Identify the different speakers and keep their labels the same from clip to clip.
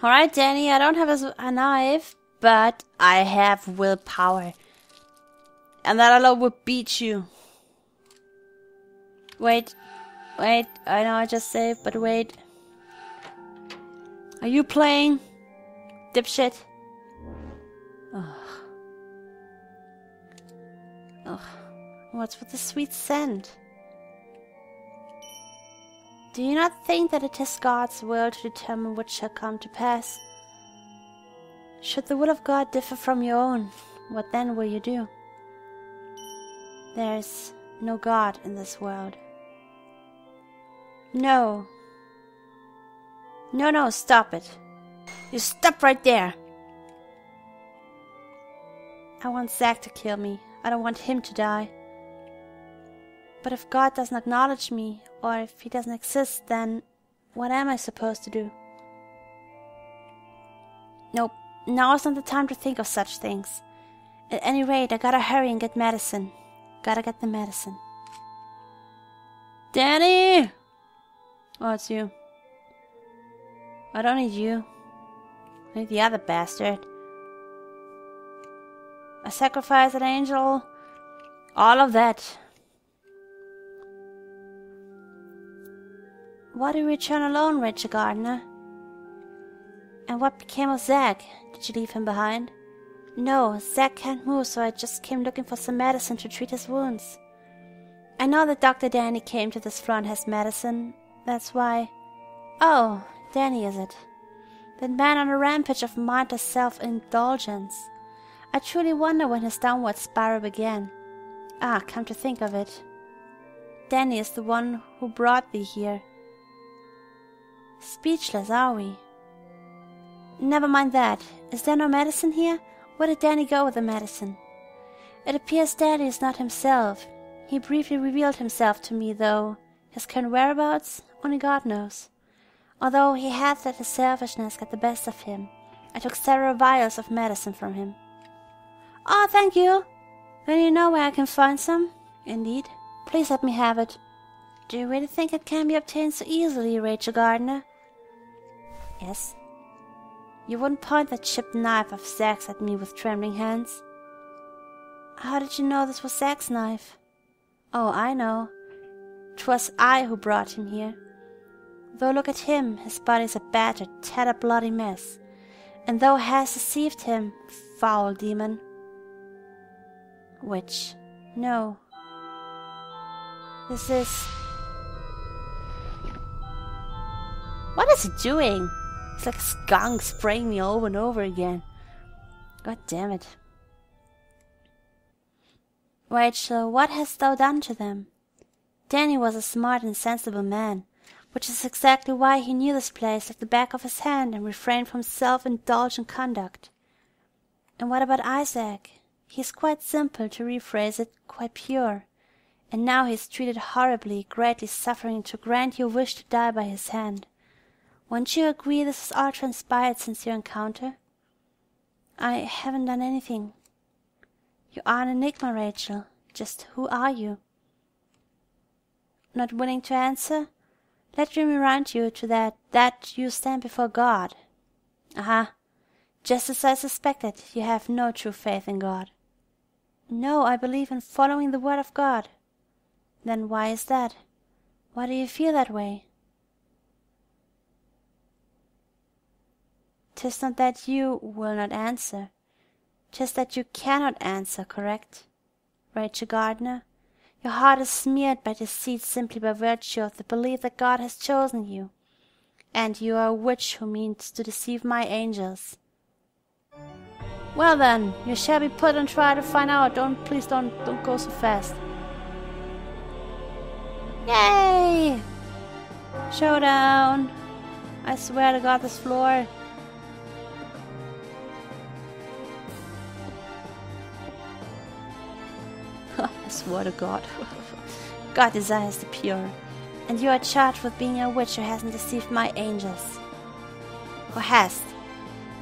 Speaker 1: Alright, Danny, I don't have a knife, but I have willpower. And that alone will beat you. Wait, I know I just saved, but wait. Are you playing? Dipshit. Ugh. Ugh. What's with the sweet scent? Do you not think that it is God's will to determine what shall come to pass? Should the will of God differ from your own, what then will you do? There is no God in this world. No. No, stop it. You stop right there. I want Zack to kill me. I don't want him to die. But if God doesn't acknowledge me, or if he doesn't exist, then what am I supposed to do? Nope, now is not the time to think of such things. At any rate, I gotta hurry and get medicine. Gotta get the medicine. Danny! Oh, it's you. I don't need you. I need the other bastard. I sacrificed an angel. All of that. Why do you return alone, Rachel Gardner? And what became of Zack? Did you leave him behind? No, Zack can't move, so I just came looking for some medicine to treat his wounds. I know that Dr. Danny came to this floor and has medicine. That's why... Oh, Danny is it? That man on a rampage of mindless self-indulgence. I truly wonder when his downward spiral began. Ah, come to think of it. Danny is the one who brought thee here. Speechless, are we? Never mind that. Is there no medicine here? Where did Danny go with the medicine? It appears Danny is not himself. He briefly revealed himself to me, though his current whereabouts, only God knows. Although he had let his selfishness get the best of him, I took several vials of medicine from him. Oh, thank you! Then you know where I can find some? Indeed. Please let me have it. Do you really think it can be obtained so easily, Rachel Gardner? Yes. You wouldn't point that chipped knife of Zack's at me with trembling hands. How did you know this was Zack's knife? Oh, I know. 'Twas I who brought him here. Though look at him, his body's a battered, tattered, bloody mess. And thou hast deceived him, foul demon. Witch. No. This is... What is he doing? It's like a skunk spraying me over and over again. God damn it. Rachel, what hast thou done to them? Danny was a smart and sensible man, which is exactly why he knew this place like the back of his hand and refrained from self-indulgent conduct. And what about Isaac? He's quite simple, to rephrase it, quite pure. And now he's treated horribly, greatly suffering to grant your wish to die by his hand. Won't you agree this has all transpired since your encounter? I haven't done anything. You are an enigma, Rachel. Just who are you? Not willing to answer? Let me remind you to that you stand before God. Aha. Just as I suspected, you have no true faith in God. No, I believe in following the word of God. Then why is that? Why do you feel that way? 'Tis not that you will not answer. 'Tis that you cannot answer, correct? Rachel Gardner, your heart is smeared by deceit simply by virtue of the belief that God has chosen you. And you are a witch who means to deceive my angels. Well then, you shall be put on trial to find out. Please don't go so fast. Yay! Showdown! I swear to God, this floor. I swear to God. God desires the pure, and you are charged with being a witch who hasn't deceived my angels. Or hast.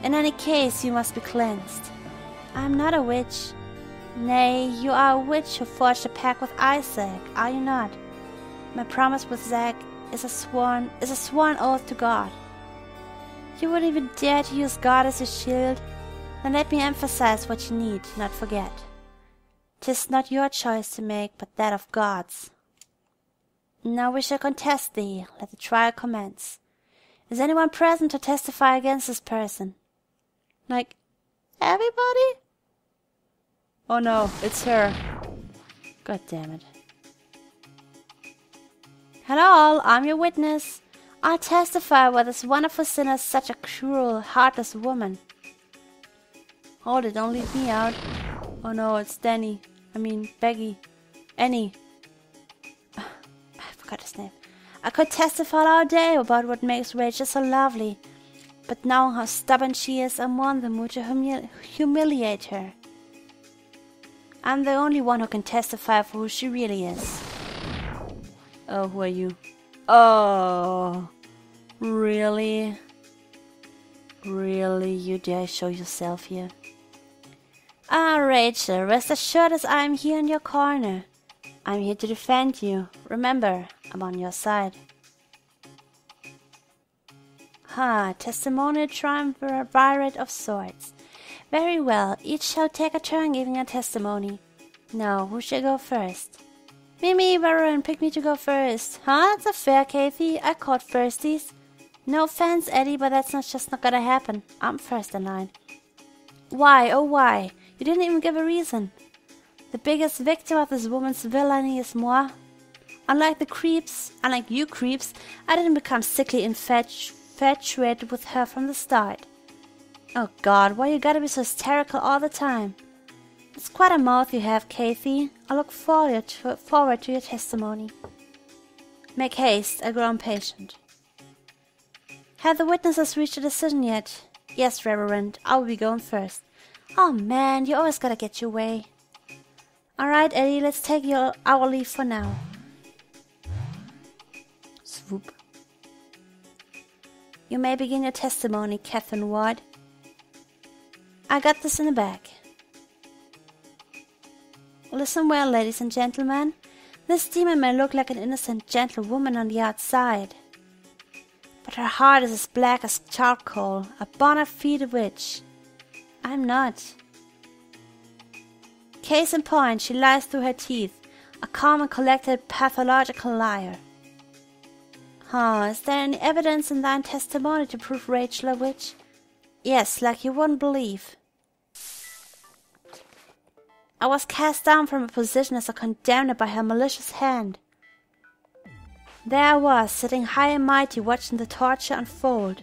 Speaker 1: In any case, you must be cleansed. I am not a witch. Nay, you are a witch who forged a pact with Isaac, are you not? My promise with Zack is a sworn oath to God. You wouldn't even dare to use God as your shield? Then let me emphasize what you need, not forget. 'Tis not your choice to make, but that of God's. Now we shall contest thee. Let the trial commence. Is anyone present to testify against this person? Like, everybody? Oh no, it's her. God damn it. Hello, I'm your witness. I'll testify why this wonderful sinner is such a cruel, heartless woman. Hold it, don't leave me out. Oh no, it's Danny. Becky. Annie. I forgot his name. I could testify all day about what makes Rachel so lovely, but knowing how stubborn she is, I'm more in the mood to humiliate her. I'm the only one who can testify for who she really is. Oh, who are you? Oh, really? Really, you dare show yourself here? Ah, Rachel, rest assured as I am here in your corner. I'm here to defend you. Remember, I'm on your side. Testimonial triumvirate of sorts. Very well, each shall take a turn giving a testimony. Now, who shall go first? Me, Baron, pick me to go first. That's a fair, Kathy. I caught firsties. No offense, Eddie, but that's just not gonna happen. I'm first in line. Why, oh why? You didn't even give a reason. The biggest victim of this woman's villainy is moi. Unlike you creeps, I didn't become sickly infatuated with her from the start. Oh God, why you gotta be so hysterical all the time? It's quite a mouth you have, Kathy. I look forward to your testimony. Make haste, I grow impatient. Have the witnesses reached a decision yet? Yes, Reverend, I will be going first. Oh man, you always gotta get your way. Alright, Eddie, let's take our leave for now. Swoop. You may begin your testimony, Catherine Ward. I got this in the bag. Listen well, ladies and gentlemen. This demon may look like an innocent, gentle woman on the outside, but her heart is as black as charcoal, a bona fide witch. I'm not. Case in point, she lies through her teeth, a calm and collected pathological liar. Is there any evidence in thine testimony to prove Rachel a witch? Yes, like you wouldn't believe. I was cast down from a position as a condemned by her malicious hand. There I was, sitting high and mighty, watching the torture unfold.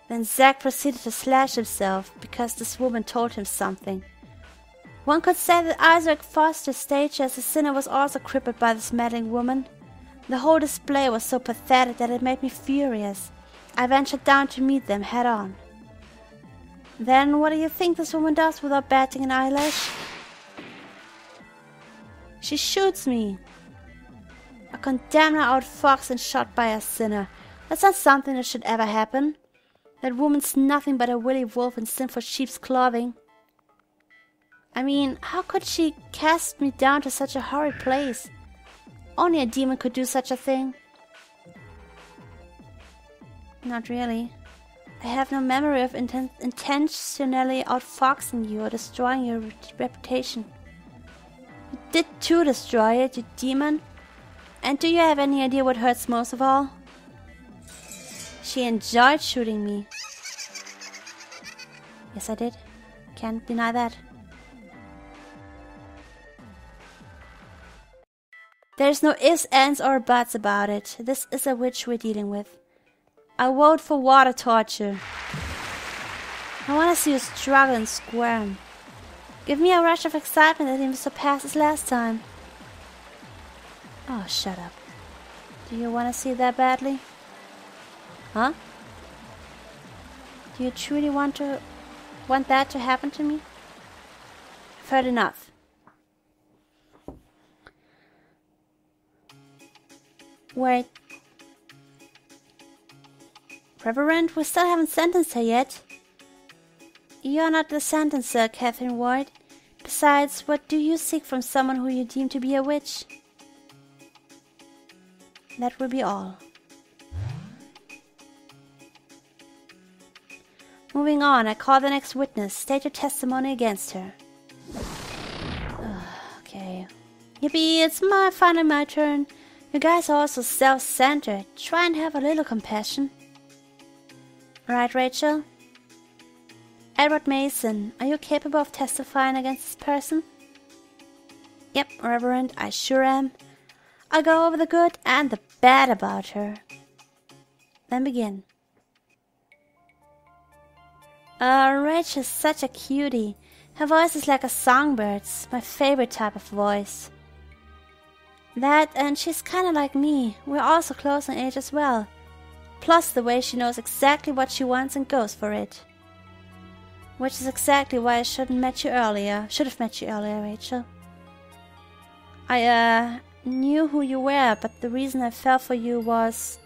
Speaker 1: Then Zack proceeded to slash himself, because this woman told him something. One could say that Isaac Foster's stature as a sinner was also crippled by this meddling woman. The whole display was so pathetic that it made me furious. I ventured down to meet them head on. Then what do you think this woman does without batting an eyelash? She shoots me. A condemner outfoxed and shot by a sinner. That's not something that should ever happen. That woman's nothing but a willy wolf in sinful sheep's clothing. How could she cast me down to such a horrid place? Only a demon could do such a thing. Not really. I have no memory of intentionally outfoxing you or destroying your reputation. You did too destroy it, you demon. And do you have any idea what hurts most of all? She enjoyed shooting me. Yes, I did. Can't deny that. There's no ifs, ands, or buts about it. This is a witch we're dealing with. I vote for water torture. I want to see you struggle and squirm. Give me a rush of excitement that even surpasses last time. Oh, shut up. Do you want to see that badly? Huh? Do you truly want that to happen to me? I've heard enough. Wait. Reverend, we still haven't sentenced her yet. You're not the sentencer, Catherine Ward. Besides, what do you seek from someone who you deem to be a witch? That will be all. Moving on, I call the next witness. State your testimony against her. Okay. Yippee, it's finally my turn. You guys are also self-centered. Try and have a little compassion. Right, Rachel? Edward Mason, are you capable of testifying against this person? Yep, Reverend, I sure am. I'll go over the good and the bad about her. Then begin. Rachel's such a cutie. Her voice is like a songbird's, my favorite type of voice. That, and she's kinda like me. We're also close in age as well. Plus the way she knows exactly what she wants and goes for it. Which is exactly why I should have met you earlier, Rachel. I, knew who you were, but the reason I fell for you was,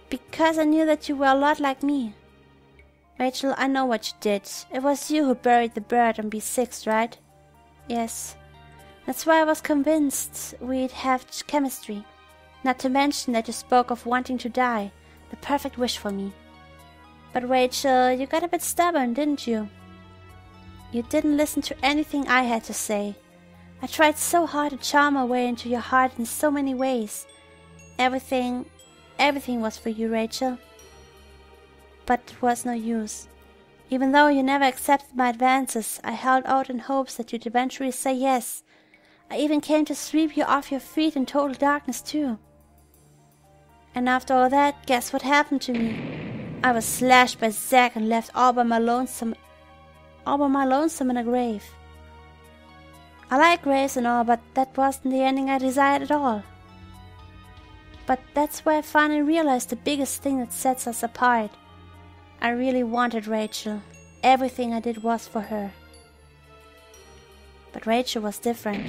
Speaker 1: because I knew that you were a lot like me. Rachel, I know what you did. It was you who buried the bird on B6, right? Yes. That's why I was convinced we'd have chemistry. Not to mention that you spoke of wanting to die. The perfect wish for me. But Rachel, you got a bit stubborn, didn't you? You didn't listen to anything I had to say. I tried so hard to charm my way into your heart in so many ways. Everything was for you, Rachel. But it was no use. Even though you never accepted my advances, I held out in hopes that you'd eventually say yes. I even came to sweep you off your feet in total darkness too. And after all that, guess what happened to me? I was slashed by Zack and left all by my lonesome in a grave. I like graves and all, but that wasn't the ending I desired at all. But that's where I finally realized the biggest thing that sets us apart. I really wanted Rachel. Everything I did was for her. But Rachel was different.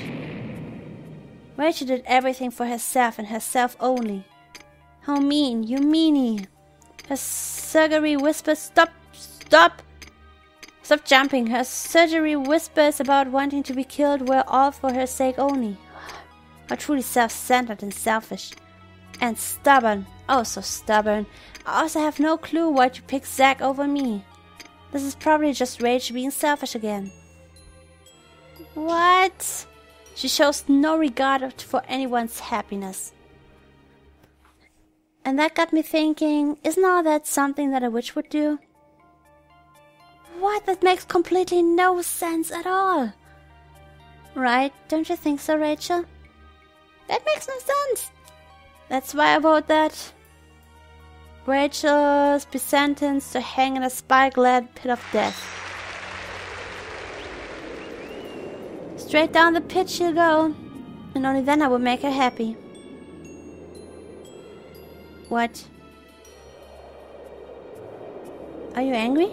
Speaker 1: Rachel did everything for herself and herself only. How mean, you meanie. Her surgery whispers, stop jumping. Her surgery whispers about wanting to be killed were all for her sake only. How truly self-centered and selfish. And stubborn, oh so stubborn. I also have no clue why you picked Zack over me. This is probably just Rachel being selfish again. What? She shows no regard for anyone's happiness. And that got me thinking, isn't all that something that a witch would do? What? That makes completely no sense at all. Right? Don't you think so, Rachel? That makes no sense. That's why I vote that Rachel's be sentenced to hang in a spike-led pit of death. Straight down the pit she'll go, and only then I will make her happy. What? Are you angry?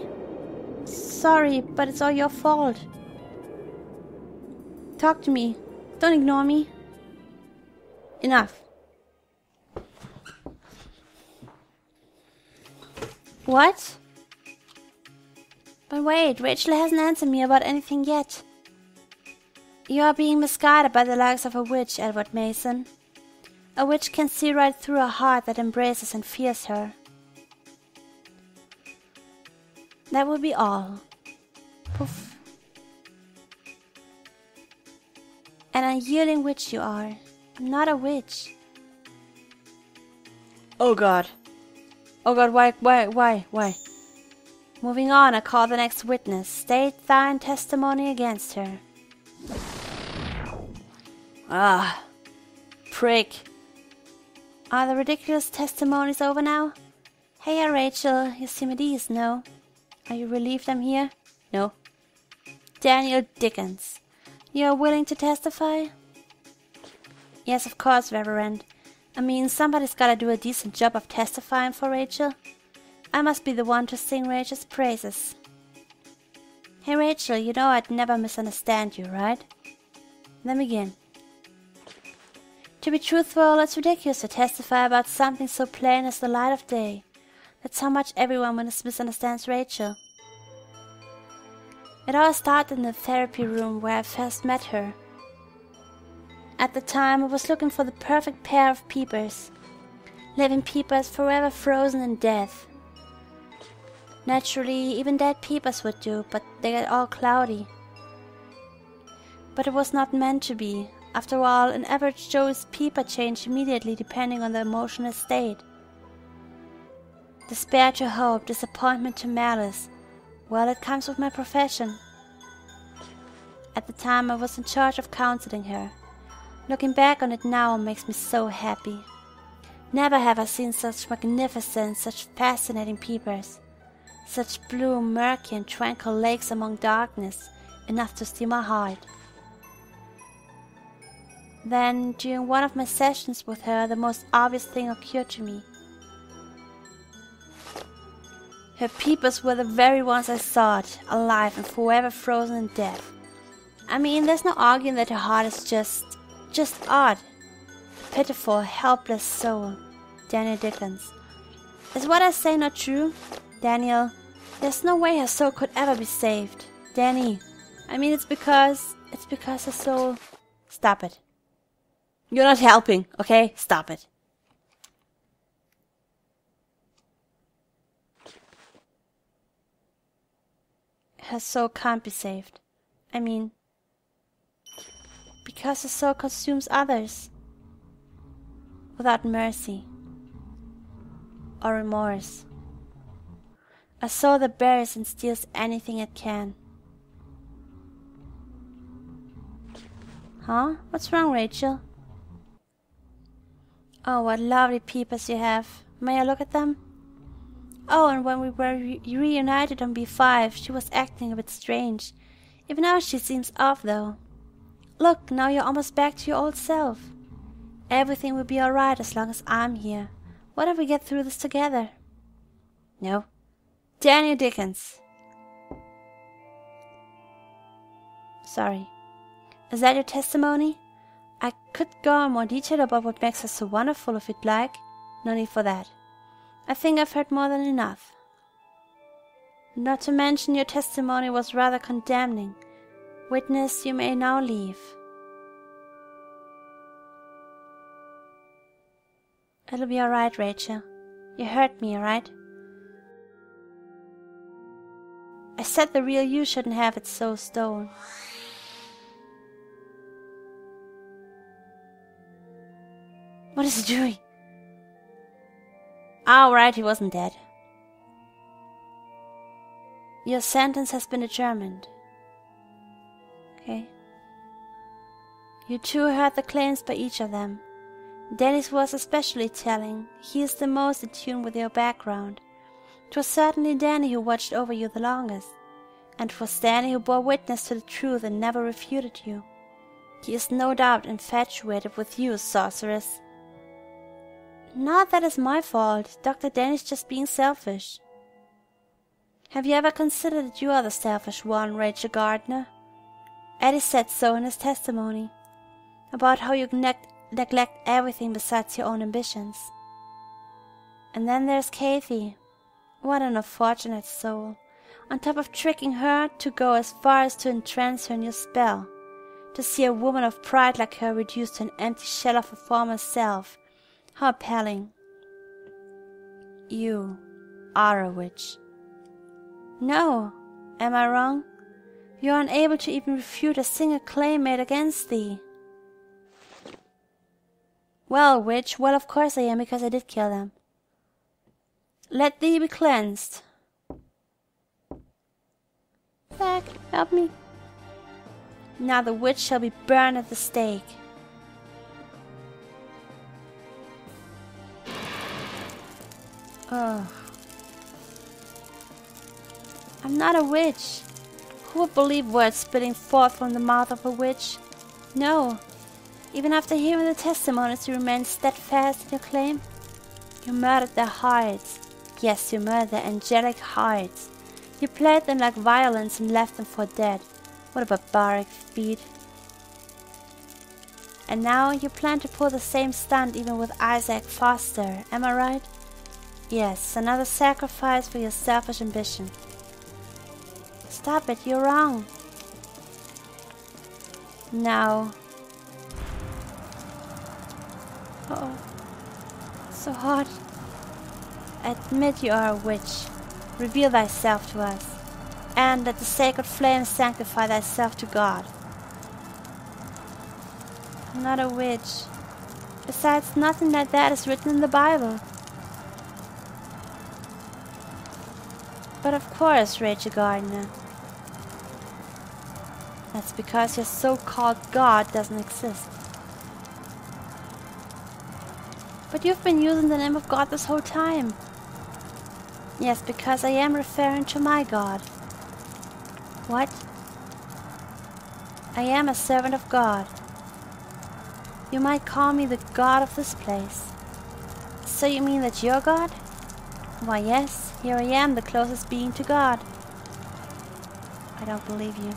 Speaker 1: Sorry, but it's all your fault. Talk to me. Don't ignore me. Enough. What? But wait, Rachel hasn't answered me about anything yet. You are being misguided by the likes of a witch, Edward Mason. A witch can see right through a heart that embraces and fears her. That will be all. Poof. An unyielding witch you are, not a witch. Oh God. Oh God, why? Moving on, I call the next witness. State thine testimony against her. Ah, prick. Are the ridiculous testimonies over now? Hey, Rachel, you seem at ease, no? Are you relieved I'm here? No. Daniel Dickens, you are willing to testify? Yes, of course, Reverend. I mean, somebody's gotta do a decent job of testifying for Rachel. I must be the one to sing Rachel's praises. Hey, Rachel, you know I'd never misunderstand you, right? Then begin. To be truthful, it's ridiculous to testify about something so plain as the light of day. That's how much everyone misunderstands Rachel. It all started in the therapy room where I first met her. At the time, I was looking for the perfect pair of peepers. Living peepers forever frozen in death. Naturally, even dead peepers would do, but they get all cloudy. But it was not meant to be. After all, an average Joe's peeper changed immediately depending on the emotional state. Despair to hope, disappointment to malice. Well, it comes with my profession. At the time, I was in charge of counseling her. Looking back on it now makes me so happy. Never have I seen such magnificent, such fascinating peepers. Such blue, murky and tranquil lakes among darkness, enough to steal my heart. Then, during one of my sessions with her, the most obvious thing occurred to me. Her peepers were the very ones I sought, alive and forever frozen in death. I mean, there's no arguing that her heart is just odd. Pitiful, helpless soul. Daniel Dickens. Is what I say not true? Daniel, there's no way her soul could ever be saved. Danny, I mean, it's because her soul... Stop it. You're not helping, okay? Stop it. Her soul can't be saved. I mean, because her soul consumes others without mercy or remorse. A soul that buries and steals anything it can. Huh? What's wrong, Rachel? Oh, what lovely peepers you have. May I look at them? Oh, and when we were reunited on B5, she was acting a bit strange. Even now she seems off, though. Look, now you're almost back to your old self. Everything will be alright as long as I'm here. What if we get through this together? No. Daniel Dickens. Sorry. Is that your testimony? I could go in more detail about what makes her so wonderful if you'd like. No need for that. I think I've heard more than enough. Not to mention your testimony was rather condemning. Witness, you may now leave. It'll be alright, Rachel. You heard me, alright? I said the real you shouldn't have it so stolen. What is he doing? Ah, right, he wasn't dead. Your sentence has been adjourned. Okay. You two heard the claims by each of them. Danny's was especially telling. He is the most in tune with your background. 'Twas certainly Danny who watched over you the longest, and 'twas Danny who bore witness to the truth and never refuted you. He is no doubt infatuated with you, sorceress. Not that it's my fault. Dr. Danny's just being selfish. Have you ever considered that you are the selfish one, Rachel Gardner? Eddie said so in his testimony, about how you neglect everything besides your own ambitions. And then there's Kathy. What an unfortunate soul. On top of tricking her to go as far as to entrance her in your spell. To see a woman of pride like her reduced to an empty shell of her former self. How appalling. You are a witch. No, am I wrong? You are unable to even refute a single claim made against thee. Well, witch, well, of course I am, because I did kill them. Let thee be cleansed. Back, help me. Now the witch shall be burned at the stake. Oh. I'm not a witch. Who would believe words spitting forth from the mouth of a witch? No. Even after hearing the testimonies, you remain steadfast in your claim? You murdered their hearts. Yes, you murdered their angelic hearts. You played them like violins and left them for dead. What a barbaric feat. And now you plan to pull the same stunt even with Isaac Foster, am I right? Yes, another sacrifice for your selfish ambition. Stop it, you're wrong. Now. Oh, so hot. Admit you are a witch. reveal thyself to us, and let the sacred flame sanctify thyself to God. I'm not a witch. Besides, nothing like that is written in the Bible. But of course, Rachel Gardner. That's because your so-called God doesn't exist. But you've been using the name of God this whole time. Yes, because I am referring to my God. What? I am a servant of God. You might call me the God of this place. So you mean that you're God? Why yes, here I am, the closest being to God. I don't believe you.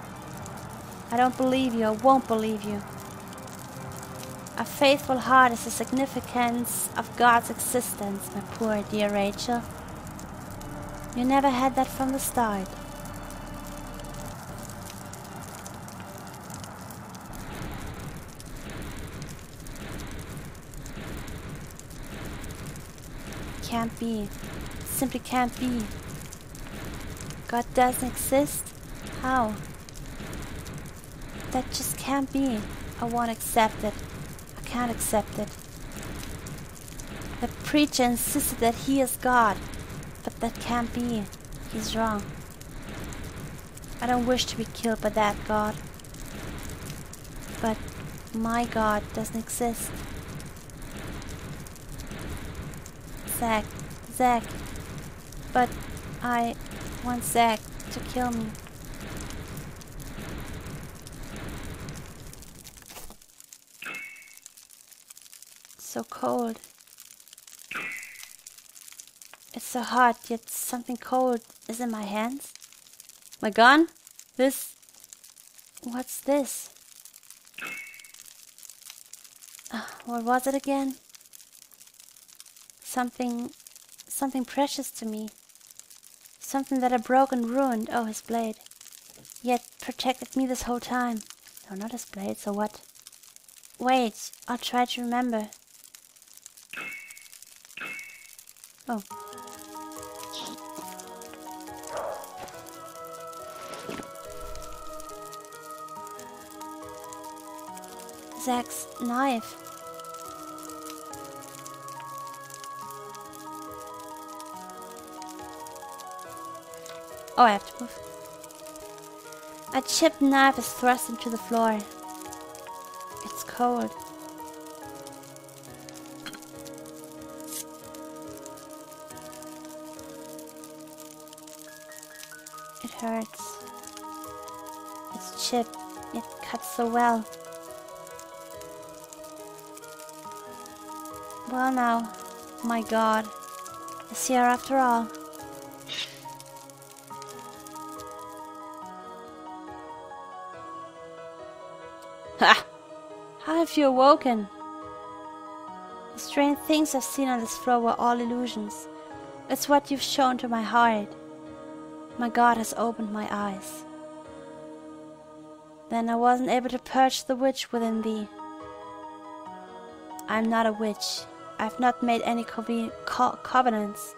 Speaker 1: I don't believe you, I won't believe you. A faithful heart is the significance of God's existence, my poor dear Rachel. You never had that from the start. Can't be. Simply can't be. God doesn't exist? How? That just can't be. I won't accept it. I can't accept it. The preacher insisted that he is God, but that can't be. He's wrong. I don't wish to be killed by that God. But my God doesn't exist. Zack. But I want Zack to kill me. So cold. It's so hot, yet something cold is in my hands. My gun? This... What's this? What was it again? Something precious to me. Something that I broke and ruined. Oh, his blade. Yet protected me this whole time. No, not his blade, so what? Wait, I'll try to remember. Oh. Zack's knife. Oh, I have to move. A chipped knife is thrust into the floor. It's cold. It hurts. It's chipped. It cuts so well. Well now, my God is here after all. Ha! How have you awoken? The strange things I've seen on this floor were all illusions. It's what you've shown to my heart. My God has opened my eyes. Then I wasn't able to purge the witch within thee. I'm not a witch. I've not made any covenants.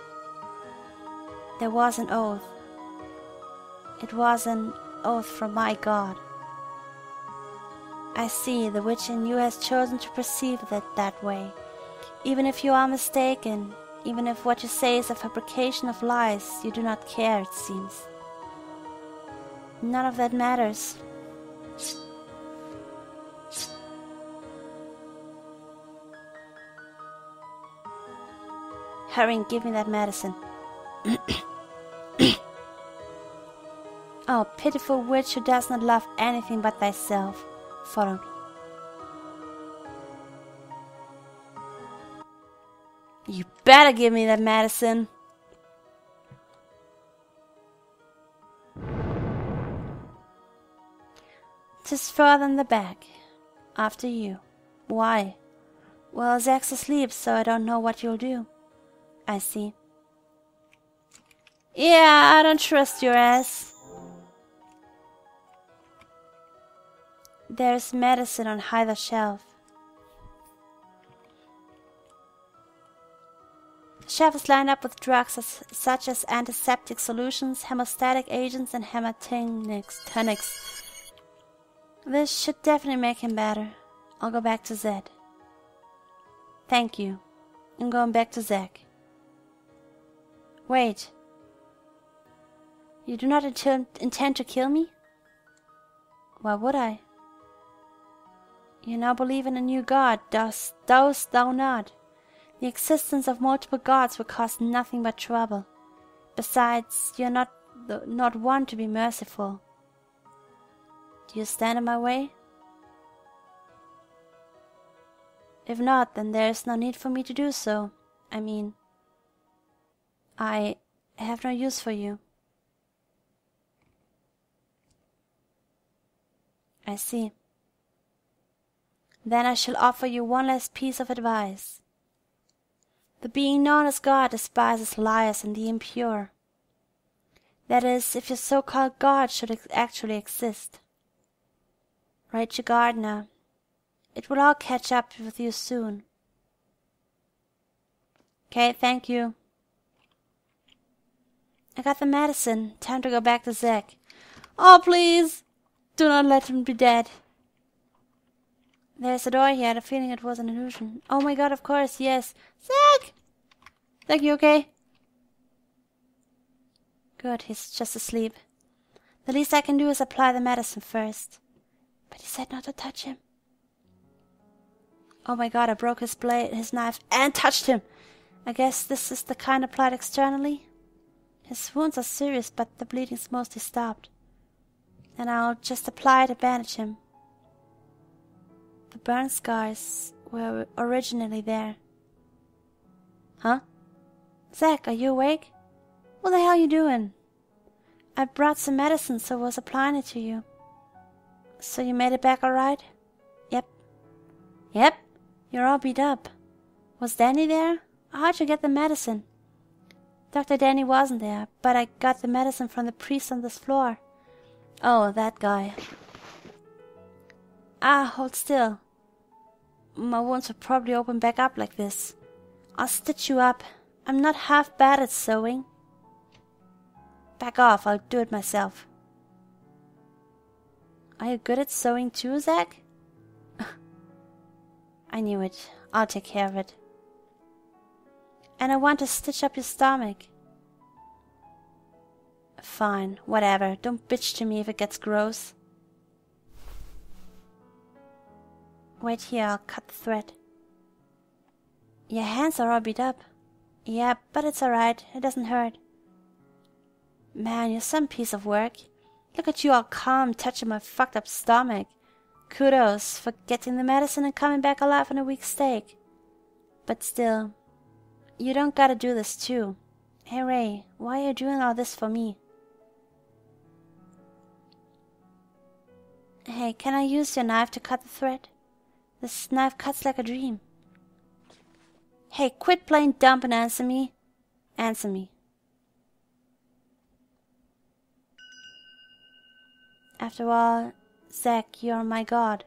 Speaker 1: There was an oath. It was an oath from my God. I see the witch in you has chosen to perceive it that way. Even if you are mistaken, even if what you say is a fabrication of lies, you do not care, it seems. None of that matters. Hurry and give me that medicine. Oh, pitiful witch who does not love anything but thyself. Follow me. You better give me that medicine. "'Tis further in the back. After you. Why? Well, Zack's asleep, so I don't know what you'll do. I see. Yeah, I don't trust your ass. There's medicine on either shelf. shelf is lined up with drugs such as antiseptic solutions, hemostatic agents, and tonics. This should definitely make him better. I'll go back to Zed. Thank you. I'm going back to Zack. Wait. You do not intend to kill me? Why would I? You now believe in a new god, dost thou not? The existence of multiple gods will cause nothing but trouble. Besides, you are not one to be merciful. Do you stand in my way? If not, then there is no need for me to do so. I mean, I have no use for you. I see. Then I shall offer you one last piece of advice. The being known as God despises liars and the impure. That is, if your so-called God should actually exist. Rachel Gardner, it will all catch up with you soon. Okay, thank you. I got the medicine. Time to go back to Zack. Oh, please! Do not let him be dead. There's a door here. I had a feeling it was an illusion. Oh my god, of course, yes. Zack! Zack, you okay? Good, he's just asleep. The least I can do is apply the medicine first. But he said not to touch him. Oh my god, I broke his knife, and touched him. I guess this is the kind applied externally. His wounds are serious, but the bleeding's mostly stopped. And I'll just apply it to bandage him. The burn scars were originally there. Huh? Zack, are you awake? What the hell are you doing? I brought some medicine, so I was applying it to you. So you made it back alright? Yep. Yep, you're all beat up. Was Danny there? How'd you get the medicine? Dr. Danny wasn't there, but I got the medicine from the priest on this floor. Oh, that guy. Ah, hold still. My wounds will probably open back up like this. I'll stitch you up. I'm not half bad at sewing. Back off, I'll do it myself. Are you good at sewing too, Zack? I knew it. I'll take care of it. And I want to stitch up your stomach. Fine, whatever. Don't bitch to me if it gets gross. Wait here, I'll cut the thread. Your hands are all beat up. Yeah, but it's alright. It doesn't hurt. Man, you're some piece of work. Look at you all calm, touching my fucked up stomach. Kudos for getting the medicine and coming back alive on a weak steak. But still, you don't gotta do this too. Hey Ray, why are you doing all this for me? Hey, can I use your knife to cut the thread? This knife cuts like a dream. Hey, quit playing dumb and answer me. Answer me. After all, Zack, you're my god.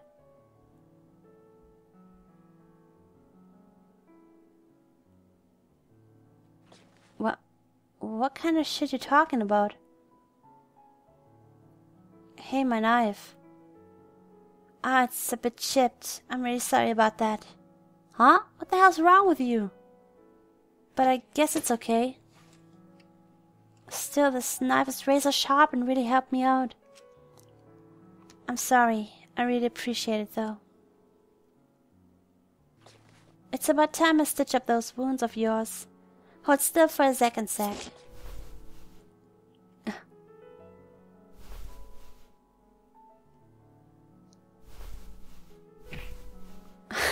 Speaker 1: What kind of shit you talking about? Hey, my knife. Ah, it's a bit chipped. I'm really sorry about that. Huh? What the hell's wrong with you? But I guess it's okay. Still, this knife is razor sharp and really helped me out. I'm sorry. I really appreciate it, though. It's about time I stitch up those wounds of yours. Hold still for a second, Zack.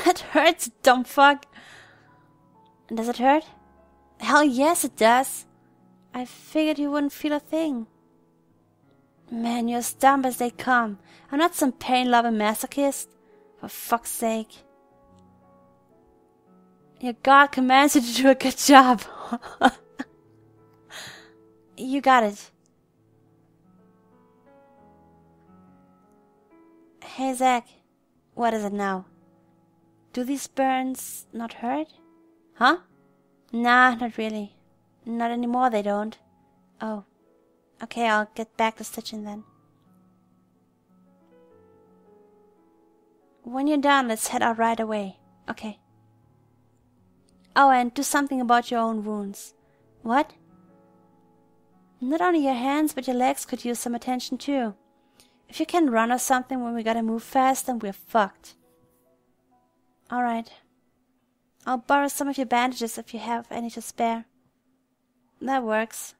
Speaker 1: It hurts, dumb fuck. Does it hurt? Hell yes, it does. I figured you wouldn't feel a thing. Man, you're as dumb as they come. I'm not some pain-loving masochist. For fuck's sake. Your God commands you to do a good job. You got it. Hey, Zack. What is it now? Do these burns not hurt? Huh? Nah, not really. Not anymore, they don't. Oh. Okay, I'll get back to stitching then. When you're done, let's head out right away. Okay. Oh, and do something about your own wounds. What? Not only your hands, but your legs could use some attention too. If you can run or something when we gotta move fast, then we're fucked. Alright. I'll borrow some of your bandages if you have any to spare. That works.